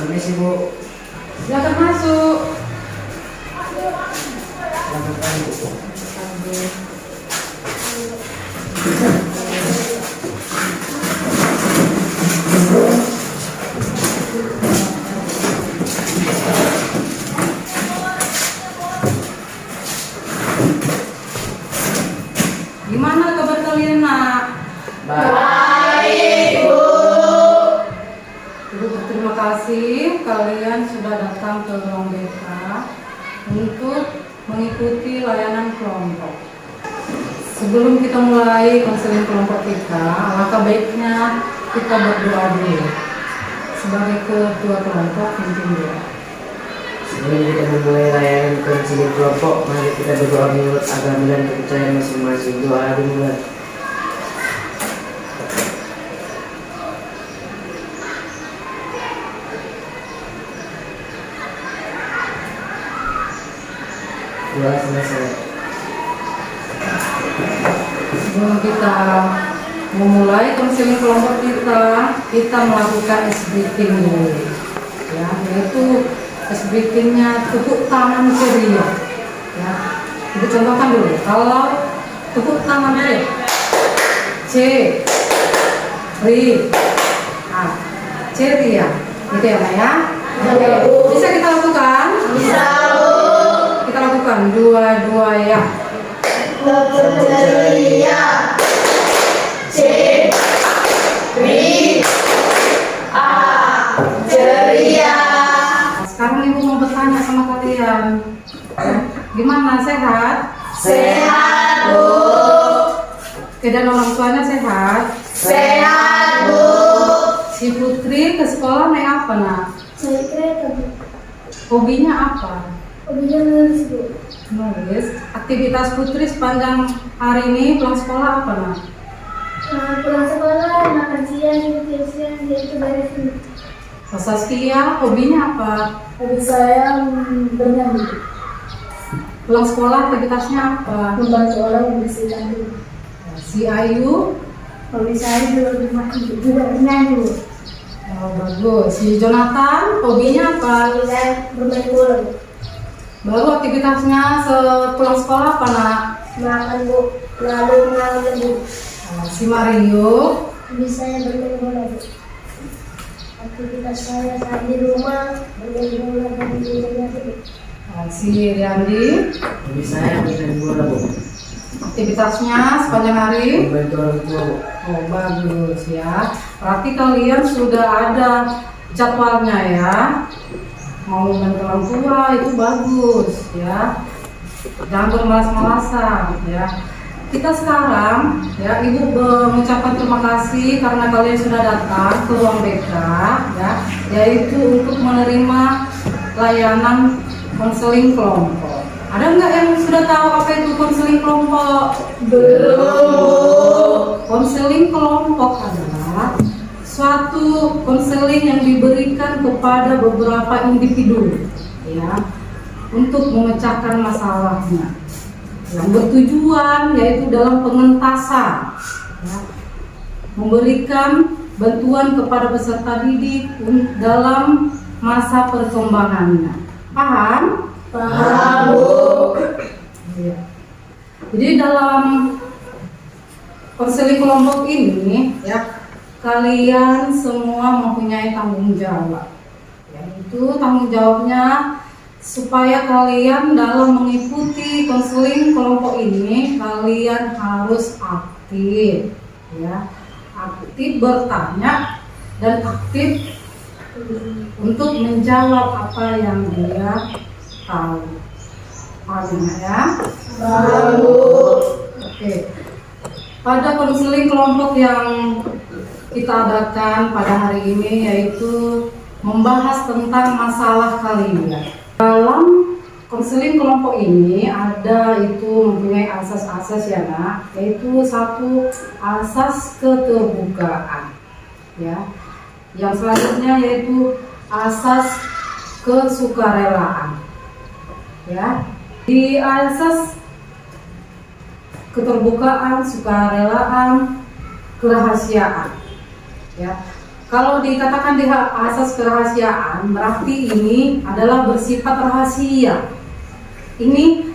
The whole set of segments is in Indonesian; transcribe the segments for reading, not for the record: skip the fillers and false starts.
Permisi Bu. Silakan masuk. Selamat pagi Bu. Gimana kabar kalian, Nak? Baik. Ibu berterima kasih kalian sudah datang ke ruang BK untuk mengikuti layanan kelompok. Sebelum kita mulai konseling kelompok kita, alangkah baiknya kita berdoa dulu. Sebagai ketua kelompok, pimpin doa. Sebelum kita memulai layanan konseling kelompok, mari kita berdoa menurut agama dan kepercayaan masing-masing. Doa dimulai. Doa selesai. Sebelum kita memulai konseling kelompok kita melakukan ice breathing dulu. Ya, yaitu ice breathingnya tepuk tangan ceria. Ya, ibu contohkan dulu. Kalau tepuk tangan C, ri, ceria, gitu ya, Nak ya. Oke, bisa kita lakukan? Bisa. Kita lakukan dua-dua ya. Ceria, C, ri, A, ceria. Sekarang ibu mau bertanya sama kalian, gimana, sehat? Sehat Bu, Oke, dan orang tuanya sehat? sehat Bu. Si Putri ke sekolah naik apa, Nak? Saya kereta Bu. Hobinya apa? Hobinya menulis Bu. Nulis. Aktivitas Putri sepanjang hari ini pulang sekolah apa, Nak? Pulang sekolah, makan siang, tidur siang, yaitu beres Bu. Saskia, hobinya apa? Hobi saya bernyanyi, Pulang sekolah aktivitasnya apa? membantu orang membersihkan rumah. Si Ayu, Hobi saya juga bernyanyi Bu. oh, bagus. Si Jonathan, hobinya apa? Hobi saya bermain bola Bu. Baru aktivitasnya sepulang sekolah apa, Nak? Makan Bu, lalu mengalir Bu. Si Mario, Hobi saya bermain bola Bu. Aktivitas saya saat di rumah bermain bola dan belajar Bu. si Riyandi, Hobi saya main bola Bu. aktivitasnya sepanjang hari. Membantu orang tua Bu. Oh, bagus ya. Berarti kalian sudah ada jadwalnya ya. Mau bantu orang tua itu bagus ya. Jangan bermalas-malasan ya. Kita sekarang ya, Ibu mengucapkan terima kasih karena kalian sudah datang ke ruang BK ya, yaitu untuk menerima layanan konseling kelompok. Ada nggak yang sudah tahu apa itu konseling kelompok? Belum. Konseling kelompok adalah suatu konseling yang diberikan kepada beberapa individu ya, untuk memecahkan masalahnya, yang bertujuan yaitu dalam pengentasan ya, memberikan bantuan kepada peserta didik dalam masa perkembangannya. Paham? Paham Bu. Ya. Jadi dalam konseling kelompok ini ya, kalian semua mempunyai tanggung jawab. Yaitu tanggung jawabnya supaya kalian dalam mengikuti konseling kelompok ini kalian harus aktif ya. Aktif bertanya dan aktif untuk menjawab apa yang dia tahu. Paham ya? Paham Bu. Oke. Pada konseling kelompok yang kita adakan pada hari ini yaitu membahas tentang masalah kalian. Dalam konseling kelompok ini ada itu mempunyai asas-asas ya, Nak, yaitu satu asas keterbukaan ya. Yang selanjutnya yaitu asas kesukarelaan ya. Di asas keterbukaan, sukarelaan, kerahasiaan ya. Kalau dikatakan di asas kerahasiaan, berarti ini adalah bersifat rahasia. Ini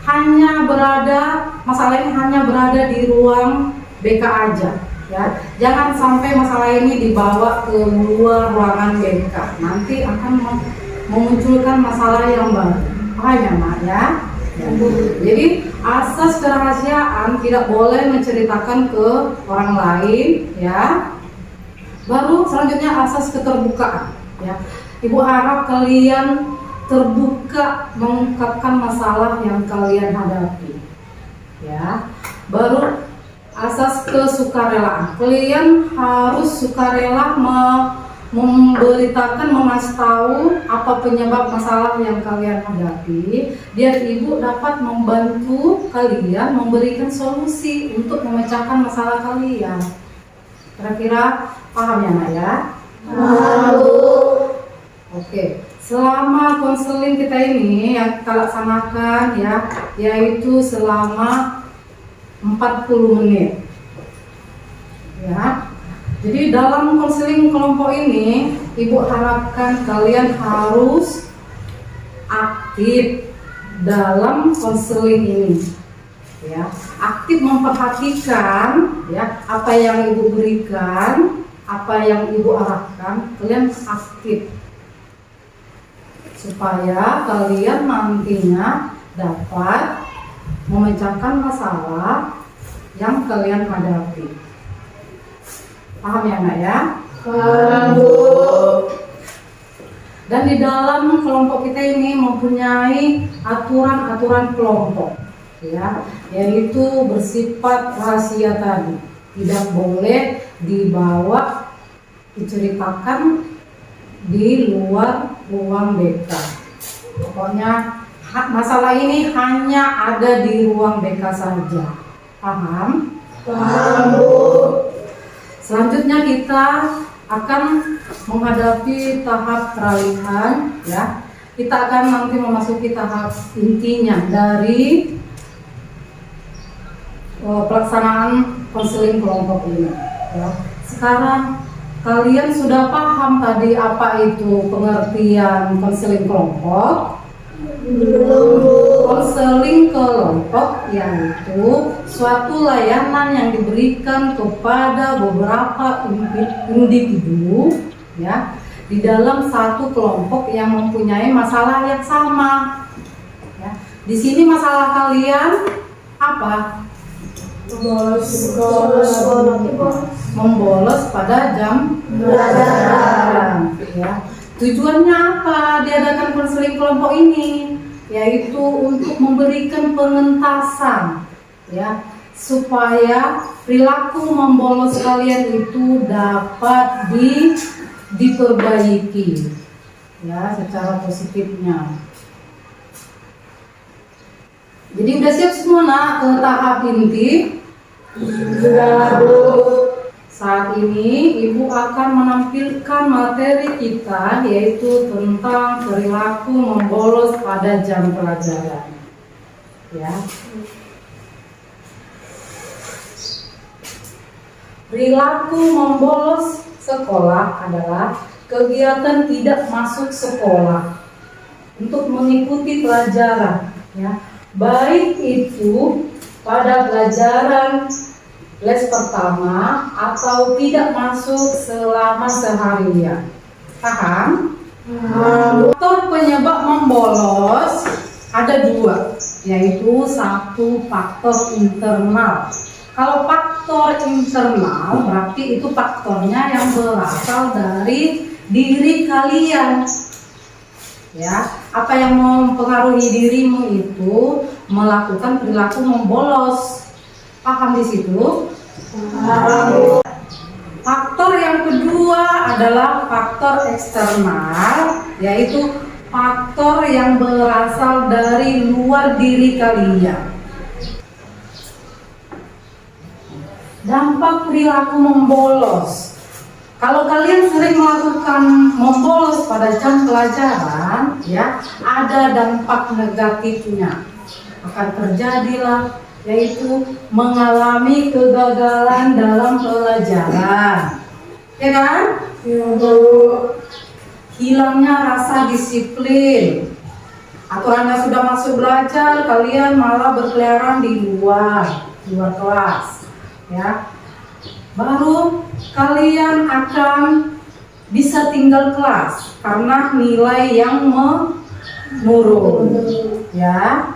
hanya berada, masalah ini hanya berada di ruang BK aja, ya. Jangan sampai masalah ini dibawa ke luar ruangan BK. Nanti akan memunculkan masalah yang baru. Paham ya, Mak, ya? Jadi asas kerahasiaan tidak boleh menceritakan ke orang lain, ya. Baru selanjutnya asas keterbukaan, ya. Ibu harap kalian terbuka mengungkapkan masalah yang kalian hadapi, ya. Baru asas kesukarelaan, kalian harus sukarela memberitakan, mengasih tahu apa penyebab masalah yang kalian hadapi, biar ibu dapat membantu kalian memberikan solusi untuk memecahkan masalah kalian. Kira-kira paham ya, Nak, ya? Paham, Bu. Oke, selama konseling kita ini yang kita laksanakan, ya, yaitu selama 40 menit, ya. Jadi dalam konseling kelompok ini, ibu harapkan kalian harus aktif dalam konseling ini, ya. Aktif memperhatikan, ya, apa yang ibu berikan, apa yang ibu arahkan, kalian aktif supaya kalian nantinya dapat memecahkan masalah yang kalian hadapi. Paham ya, Nak, ya? Paham, Bu. Dan di dalam kelompok kita ini mempunyai aturan-aturan kelompok, ya, yaitu bersifat rahasia tadi, tidak boleh dibawa, diceritakan di luar ruang BK. Pokoknya masalah ini hanya ada di ruang BK saja. Paham? Paham, Bu. Selanjutnya kita akan menghadapi tahap peralihan, ya. Kita akan nanti memasuki tahap intinya dari pelaksanaan konseling kelompok ini, ya. Sekarang kalian sudah paham tadi apa itu pengertian konseling kelompok? Belum, Bu. Konseling kelompok yaitu suatu layanan yang diberikan kepada beberapa individu, ya, di dalam satu kelompok yang mempunyai masalah yang sama, ya. Di sini masalah kalian apa? Membolos pada jam pelajaran, ya. Tujuannya apa diadakan konseling kelompok ini? Yaitu untuk memberikan pengentasan, ya, supaya perilaku membolos kalian itu dapat diperbaiki, ya, secara positifnya. Jadi udah siap semua, Nak, ke tahap inti? Sudah, Bu. Saat ini ibu akan menampilkan materi kita, yaitu tentang perilaku membolos pada jam pelajaran, ya. Perilaku membolos sekolah adalah kegiatan tidak masuk sekolah untuk mengikuti pelajaran, ya, baik itu pada pelajaran les pertama atau tidak masuk selama seharian. Paham? Faktor penyebab membolos ada dua, yaitu satu faktor internal. Kalau faktor internal berarti itu faktornya yang berasal dari diri kalian, ya. Apa yang mempengaruhi dirimu itu melakukan perilaku membolos. Paham di situ? Paham. Faktor yang kedua adalah faktor eksternal, yaitu faktor yang berasal dari luar diri kalian. Dampak perilaku membolos. Kalau kalian sering melakukan membolos pada jam pelajaran, ya, ada dampak negatifnya. Akan terjadilah yaitu mengalami kegagalan dalam pelajaran, ya kan? Ya Bu. Hilangnya rasa disiplin. Aturannya sudah masuk belajar, kalian malah berkeliaran di luar kelas, ya. Baru kalian akan bisa tinggal kelas karena nilai yang menurun, ya.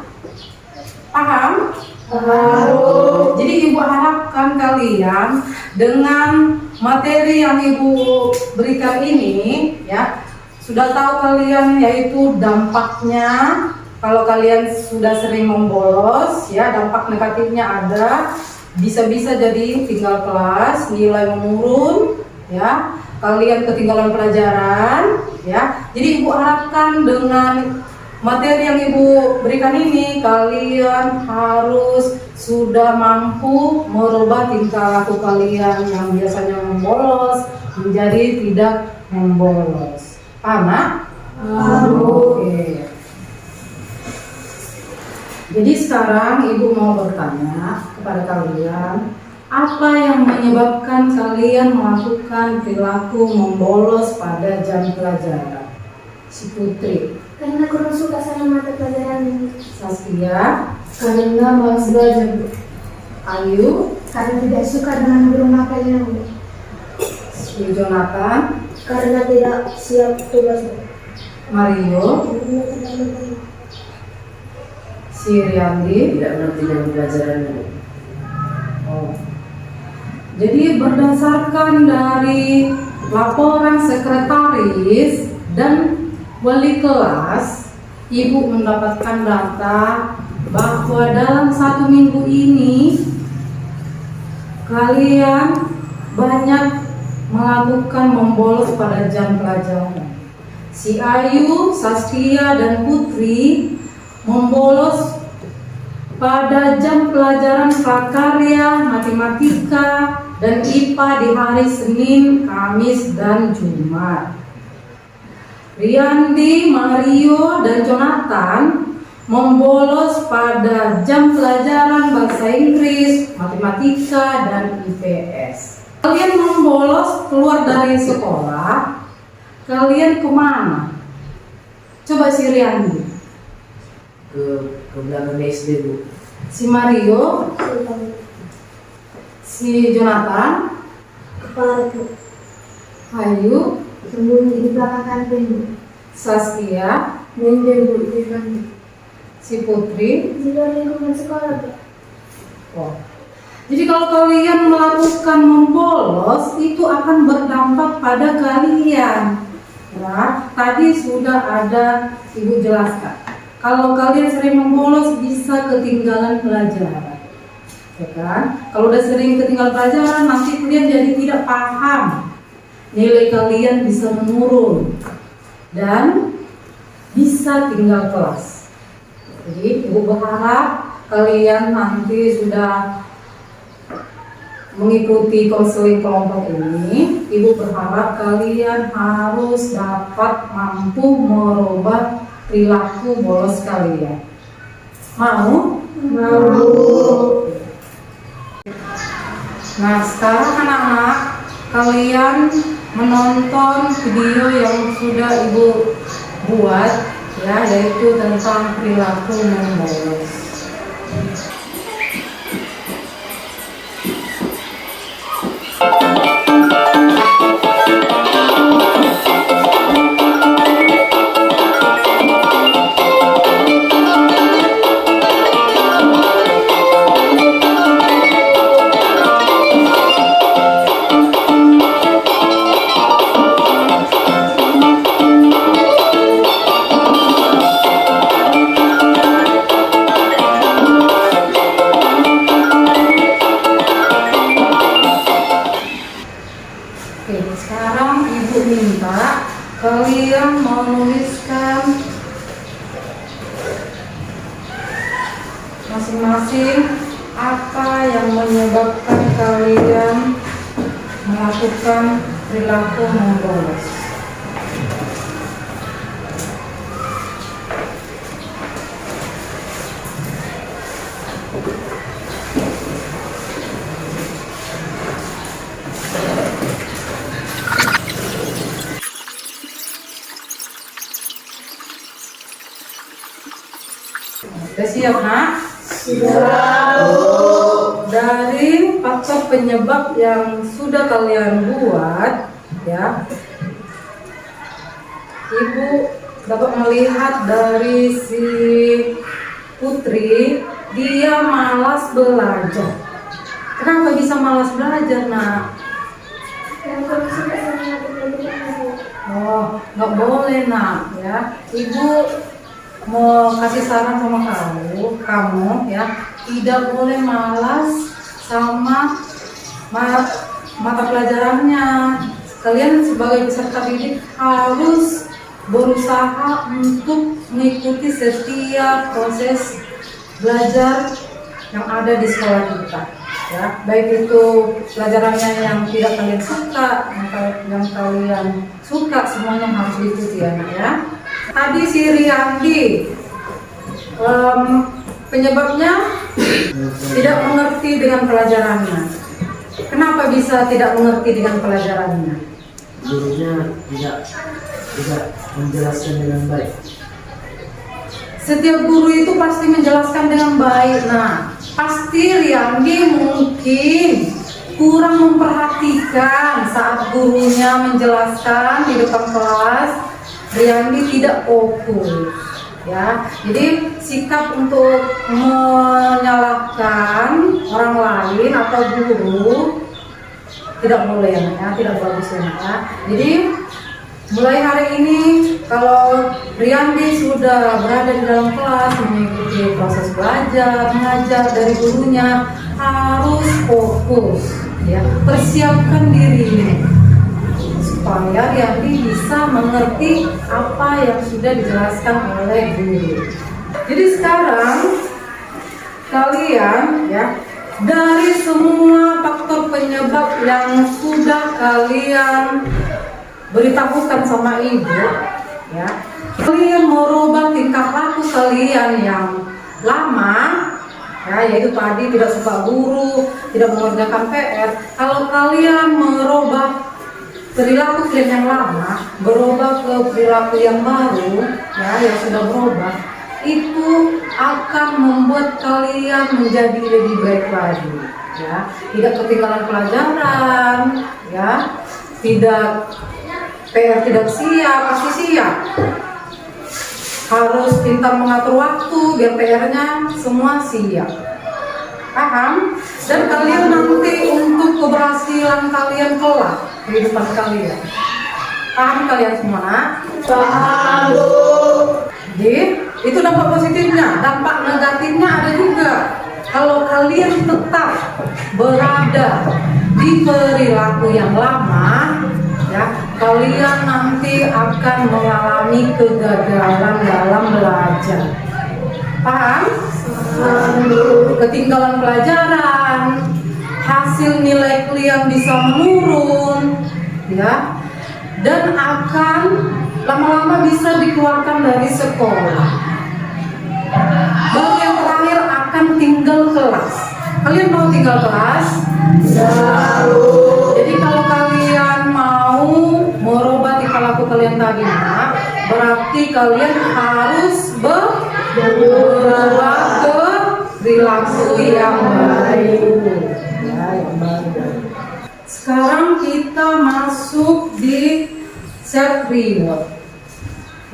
Paham? Tahu. Jadi ibu harapkan kalian dengan materi yang ibu berikan ini, ya, sudah tahu kalian yaitu dampaknya kalau kalian sudah sering membolos, ya, dampak negatifnya ada, bisa-bisa jadi tinggal kelas, nilai menurun, ya, kalian ketinggalan pelajaran, ya. Jadi ibu harapkan dengan materi yang ibu berikan ini kalian harus sudah mampu merubah tingkah laku kalian yang biasanya membolos menjadi tidak membolos. Paham, Nak? Oke. Jadi sekarang ibu mau bertanya kepada kalian, apa yang menyebabkan kalian melakukan perilaku membolos pada jam pelajaran? Si Putri. Karena kurang suka sama mata pelajaran ini. Saskia. Karena malas belajar Bu. Ayu. Karena tidak suka dengan guru makannya. Si Jonathan. Karena tidak siap tugas. Mario. Si Riyandi. Tidak mengerti dengan pelajarannya. Oh. Jadi berdasarkan dari laporan sekretaris dan wali kelas, ibu mendapatkan data bahwa dalam 1 minggu ini kalian banyak melakukan membolos pada jam pelajaran. Si Ayu, Saskia, dan Putri membolos pada jam pelajaran prakarya, matematika, dan IPA di hari Senin, Kamis, dan Jumat. Riyandi, Mario, dan Jonathan membolos pada jam pelajaran bahasa Inggris, matematika, dan IPS. Kalian membolos keluar dari sekolah, kalian kemana? Coba si Riyandi. Ke belakang SD Bu. Si Mario, si Jonathan, Kepala Bu. Ayu, Sembunyi di belakang kantin Bu. Saskia, Menjadi Bu di kantin. si Putri. Di luar lingkungan sekolah Bu. Oh. Jadi kalau kalian melakukan membolos itu akan berdampak pada kalian. Ya, tadi sudah ada ibu jelaskan. Kalau kalian sering membolos bisa ketinggalan pelajaran. Ya kan? Kalau udah sering ketinggalan pelajaran nanti kalian jadi tidak paham. Nilai kalian bisa menurun dan bisa tinggal kelas. Jadi ibu berharap kalian nanti sudah mengikuti konseling kelompok ini. Ibu berharap kalian harus dapat mampu merubah perilaku bolos kalian. Mau? Mau. Nah sekarang anak-anak kalian menonton video yang sudah ibu buat, ya, yaitu tentang perilaku membolos. Oke, sekarang ibu minta kalian menuliskan masing-masing apa yang menyebabkan kalian melakukan perilaku membolos. Sudah siap, Nak? Siap. Dari faktor penyebab yang sudah kalian buat, ya, Ibu dapat melihat dari si Putri, dia malas belajar. Kenapa bisa malas belajar, Nak? Yang aku suka sama aku. Oh, nggak boleh, Nak, ya. Ibu mau kasih saran sama kamu ya, tidak boleh malas sama mata pelajarannya. Kalian sebagai peserta didik harus berusaha untuk mengikuti setiap proses belajar yang ada di sekolah kita, ya, baik itu pelajarannya yang tidak kalian suka, yang kalian suka, semuanya harus diikuti ya, Nak, ya. Tadi si Riyandi penyebabnya tidak mengerti dengan pelajarannya. Kenapa bisa tidak mengerti dengan pelajarannya? Gurunya tidak menjelaskan dengan baik. Setiap guru itu pasti menjelaskan dengan baik. Nah, pasti Riyandi mungkin kurang memperhatikan saat gurunya menjelaskan di depan kelas. Riyandi tidak fokus, ya. Jadi sikap untuk menyalahkan orang lain atau guru tidak boleh, ya, tidak bagus, ya. Jadi mulai hari ini kalau Riyandi sudah berada di dalam kelas mengikuti proses belajar mengajar dari gurunya, harus fokus, ya, persiapkan diri supaya Riyandi bisa mengerti apa yang sudah dijelaskan oleh guru. Jadi sekarang kalian, ya, dari semua faktor penyebab yang sudah kalian beritahukan sama ibu, ya, kalian merubah tingkah laku kalian yang lama, ya, yaitu tadi tidak suka guru, tidak mengerjakan PR. Kalau kalian merubah perilaku kalian yang lama, berubah ke perilaku yang baru, ya, yang sudah berubah, itu akan membuat kalian menjadi lebih baik lagi, ya. Tidak ketinggalan pelajaran, ya, tidak PR tidak siap, pasti siap. Harus pintar mengatur waktu biar PR-nya semua siap. Paham? Dan kalian nanti untuk keberhasilan kalian kelak kehidupan kalian. Paham kalian semua, Nak? Paham, Bu. Jadi itu dampak positifnya. Dampak negatifnya ada juga. Kalau kalian tetap berada di perilaku yang lama, ya, kalian nanti akan mengalami kegagalan dalam belajar. Paham? Ketinggalan pelajaran, hasil nilai kalian bisa menurun, ya, dan akan lama-lama bisa dikeluarkan dari sekolah. Baru yang terakhir akan tinggal kelas. Kalian mau tinggal kelas? Jadi kalau kalian mau merubah tingkah laku kalian tadi, Nak, berarti kalian harus berubah ke perilaku yang baik, ya, yang baik. Sekarang kita masuk di self reward,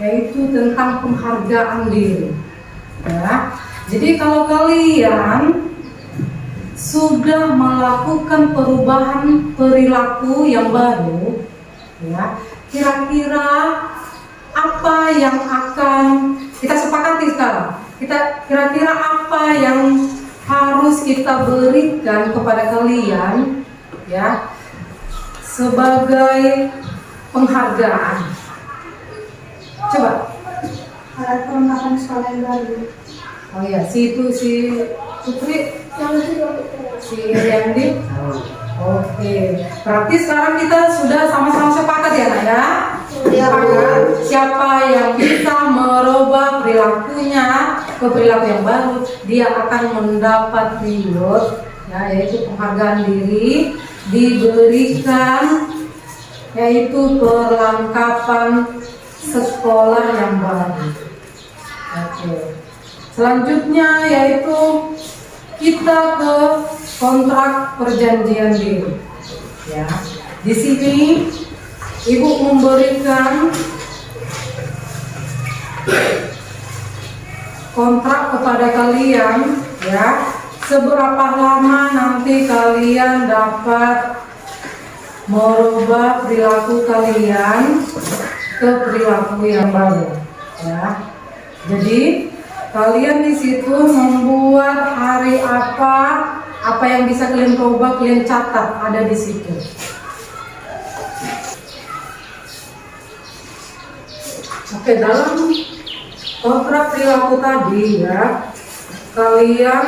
yaitu tentang penghargaan diri, ya. Jadi kalau kalian sudah melakukan perubahan perilaku yang baru, ya, kira-kira apa yang akan kita sepakati sekarang? Kira-kira apa yang harus kita berikan kepada kalian, ya, sebagai penghargaan? Coba. Alat perlengkapan sekolah yang baru. Oh ya, si Putri, Yang itu si Riyandi. Oke, berarti sekarang kita sudah sama-sama sepakat, ya, Nak, ya? Sepakat siapa yang bisa merubah perilakunya ke perilaku yang baru, dia akan mendapat reward, ya, yaitu penghargaan diri, diberikan yaitu perlengkapan sekolah yang baru. Oke. Selanjutnya yaitu kita ke kontrak perjanjian diri. Ya, di sini Ibu memberikan kontrak kepada kalian, ya, seberapa lama nanti kalian dapat merubah perilaku kalian ke perilaku yang baru, ya. Jadi kalian di situ membuat hari apa yang bisa kalian coba, kalian catat ada di situ. Oke, dalam kontrak perilaku tadi, ya, kalian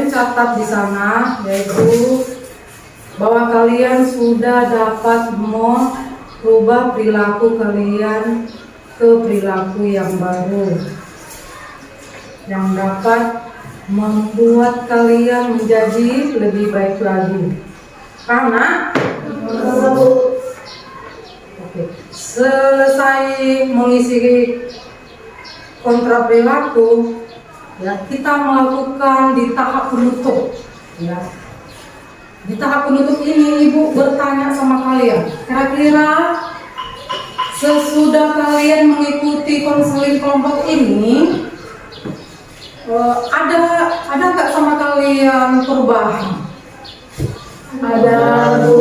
catat di sana yaitu bahwa kalian sudah dapat merubah perilaku kalian ke perilaku yang baru, yang dapat membuat kalian menjadi lebih baik lagi. Karena selesai mengisi kontrak perilaku, ya, kita melakukan di tahap penutup, ya. Di tahap penutup ini Ibu bertanya sama kalian, kira-kira sesudah kalian mengikuti konseling kelompok ini, ada nggak sama kalian perubahan? Ada, Bu.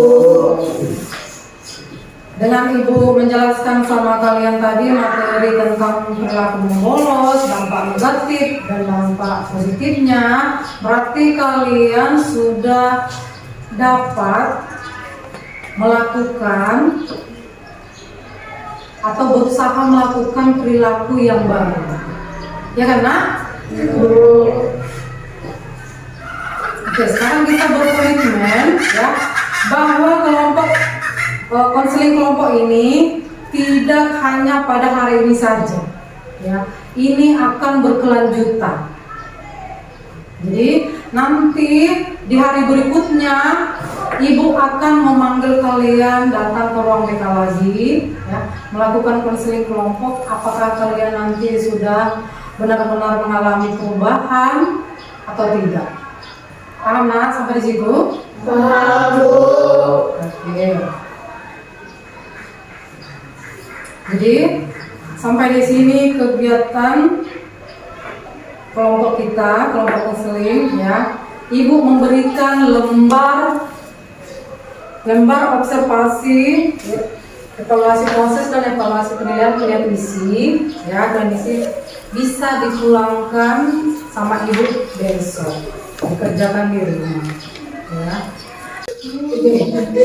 Dengan Ibu menjelaskan sama kalian tadi materi tentang perilaku membolos, dampak negatif dan dampak positifnya, berarti kalian sudah dapat melakukan atau berusaha melakukan perilaku yang baru, ya kan, Nak? Oke, sekarang kita berkomitmen, ya, bahwa kelompok konseling kelompok ini tidak hanya pada hari ini saja, ya, ini akan berkelanjutan. Jadi nanti di hari berikutnya Ibu akan memanggil kalian datang ke ruang BK lagi, ya, melakukan konseling kelompok. Apakah kalian nanti sudah benar-benar mengalami perubahan atau tidak? Paham, Nak, sampai di situ? Paham, Bu. Oke. Jadi sampai di sini kegiatan kelompok kita, kelompok konseling, ya. Ibu memberikan lembar observasi, ya, evaluasi proses dan evaluasi penilaian kalian isi, ya, dan isi bisa dipulangkan sama Ibu besok, dikerjakan di rumah, ya.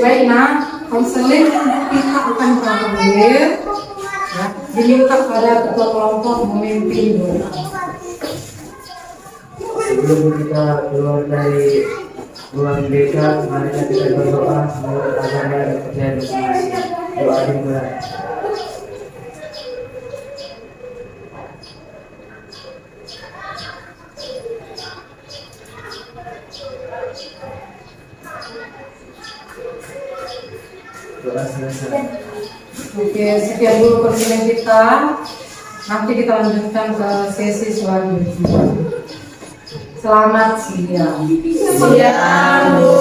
Baik, Nah, konseling kita akan berakhir, ya, diminta pada ketua kelompok memimpin doa. Sebelum kita keluar dari ruang BK, mari kita berdoa semoga agama dan percaya masing-masing. Doa dimulai. Doa selesai. Oke, sekian dulu konseling kita. Nanti kita lanjutkan ke sesi selanjutnya. Selamat siang. Siang, Bu.